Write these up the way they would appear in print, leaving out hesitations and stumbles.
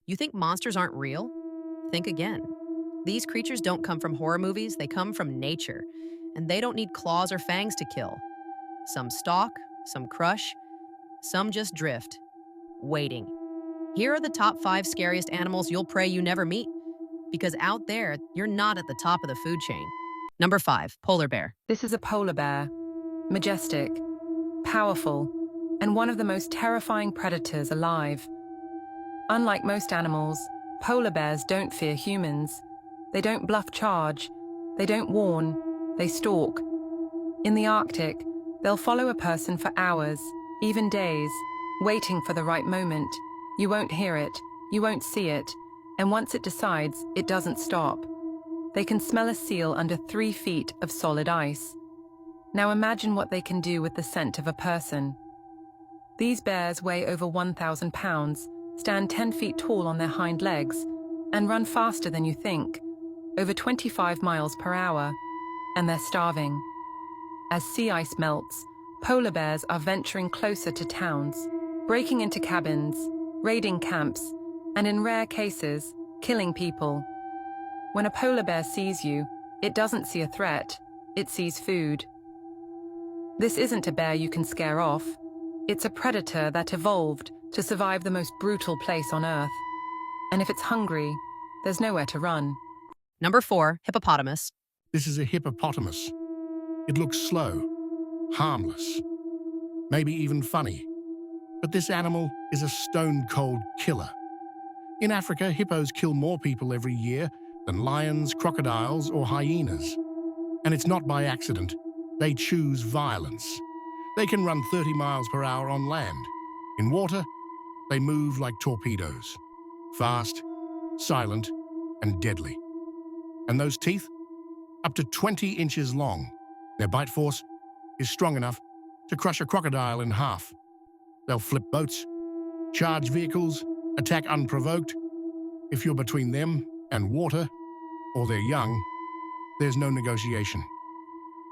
You think monsters aren't real? Think again. These creatures don't come from horror movies, they come from nature. And they don't need claws or fangs to kill. Some stalk, some crush, some just drift, waiting. Here are the top 5 scariest animals you'll pray you never meet. Because out there, you're not at the top of the food chain. Number 5, polar bear. This is a polar bear. Majestic, powerful, and one of the most terrifying predators alive. Unlike most animals, polar bears don't fear humans. They don't bluff charge. They don't warn. They stalk. In the Arctic, they'll follow a person for hours, even days, waiting for the right moment. You won't hear it. You won't see it. And once it decides, it doesn't stop. They can smell a seal under 3 feet of solid ice. Now imagine what they can do with the scent of a person. These bears weigh over 1,000 pounds, stand 10 feet tall on their hind legs, and run faster than you think, over 25 miles per hour. And they're starving. As sea ice melts, polar bears are venturing closer to towns, breaking into cabins, raiding camps, and in rare cases, killing people. When a polar bear sees you, it doesn't see a threat, it sees food. This isn't a bear you can scare off. It's a predator that evolved to survive the most brutal place on Earth. And if it's hungry, there's nowhere to run. Number 4, hippopotamus. This is a hippopotamus. It looks slow, harmless, maybe even funny. But this animal is a stone-cold killer. In Africa, hippos kill more people every year than lions, crocodiles, or hyenas. And it's not by accident. They choose violence. They can run 30 miles per hour on land. In water, they move like torpedoes. Fast, silent, and deadly. And those teeth? Up to 20 inches long. Their bite force is strong enough to crush a crocodile in half. They'll flip boats, charge vehicles, attack unprovoked. If you're between them and water, or they're young, there's no negotiation.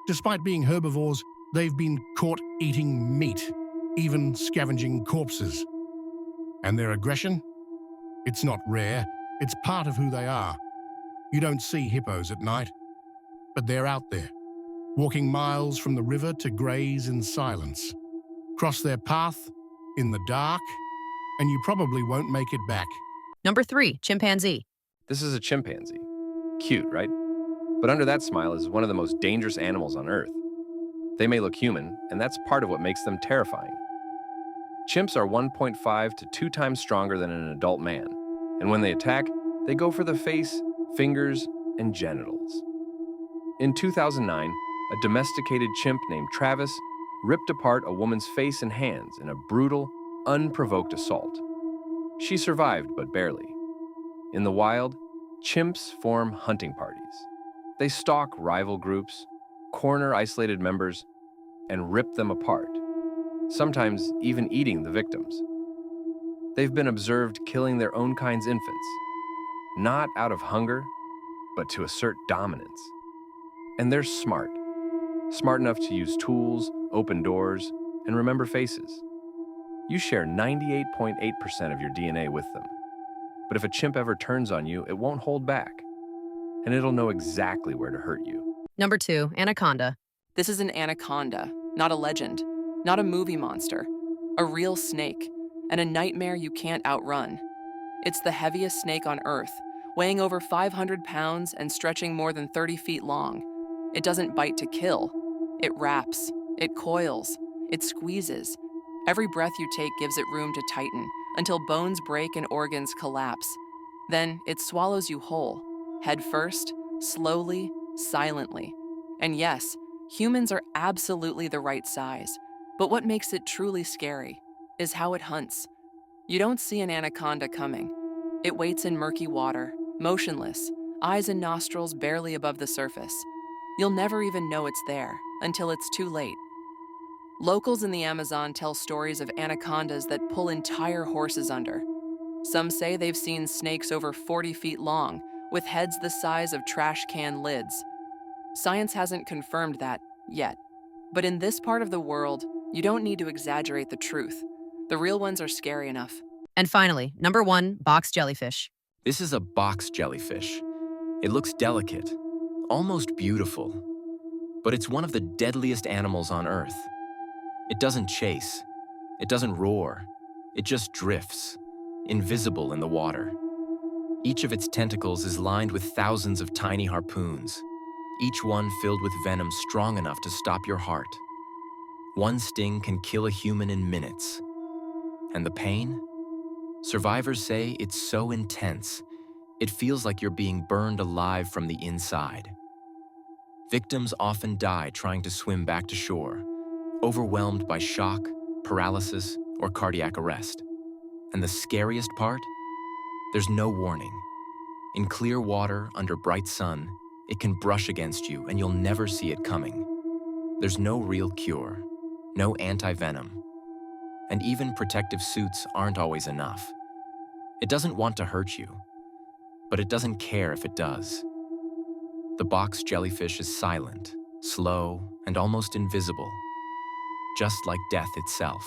Despite being herbivores, they've been caught eating meat, even scavenging corpses. And their aggression? It's not rare, it's part of who they are. You don't see hippos at night, but they're out there, walking miles from the river to graze in silence. Cross their path in the dark, and you probably won't make it back. Number 3, chimpanzee. This is a chimpanzee. Cute, right? But under that smile is one of the most dangerous animals on Earth. They may look human, and that's part of what makes them terrifying. Chimps are 1.5 to 2 times stronger than an adult man, and when they attack, they go for the face, fingers, and genitals. In 2009, a domesticated chimp named Travis ripped apart a woman's face and hands in a brutal, unprovoked assault. She survived, but barely. In the wild, chimps form hunting parties. They stalk rival groups, corner isolated members, and rip them apart, sometimes even eating the victims. They've been observed killing their own kind's infants, not out of hunger, but to assert dominance. And they're smart enough to use tools, open doors, and remember faces. You share 98.8% of your DNA with them. But if a chimp ever turns on you, it won't hold back, and it'll know exactly where to hurt you. Number 2, anaconda. This is an anaconda, not a legend, not a movie monster, a real snake, and a nightmare you can't outrun. It's the heaviest snake on Earth, weighing over 500 pounds and stretching more than 30 feet long. It doesn't bite to kill. It wraps, it coils, it squeezes. Every breath you take gives it room to tighten until bones break and organs collapse. Then it swallows you whole, head first, slowly, silently. And yes, humans are absolutely the right size, but what makes it truly scary is how it hunts. You don't see an anaconda coming. It waits in murky water, motionless, eyes and nostrils barely above the surface. You'll never even know it's there until it's too late. Locals in the Amazon tell stories of anacondas that pull entire horses under. Some say they've seen snakes over 40 feet long, with heads the size of trash can lids. Science hasn't confirmed that yet. But in this part of the world, you don't need to exaggerate the truth. The real ones are scary enough. And finally, number 1, box jellyfish. This is a box jellyfish. It looks delicate, almost beautiful, but it's one of the deadliest animals on Earth. It doesn't chase, it doesn't roar, it just drifts, invisible in the water. Each of its tentacles is lined with thousands of tiny harpoons, each one filled with venom strong enough to stop your heart. One sting can kill a human in minutes. And the pain? Survivors say it's so intense, it feels like you're being burned alive from the inside. Victims often die trying to swim back to shore, overwhelmed by shock, paralysis, or cardiac arrest. And the scariest part? There's no warning. In clear water under bright sun, it can brush against you and you'll never see it coming. There's no real cure, no anti-venom, and even protective suits aren't always enough. It doesn't want to hurt you, but it doesn't care if it does. The box jellyfish is silent, slow, and almost invisible, just like death itself.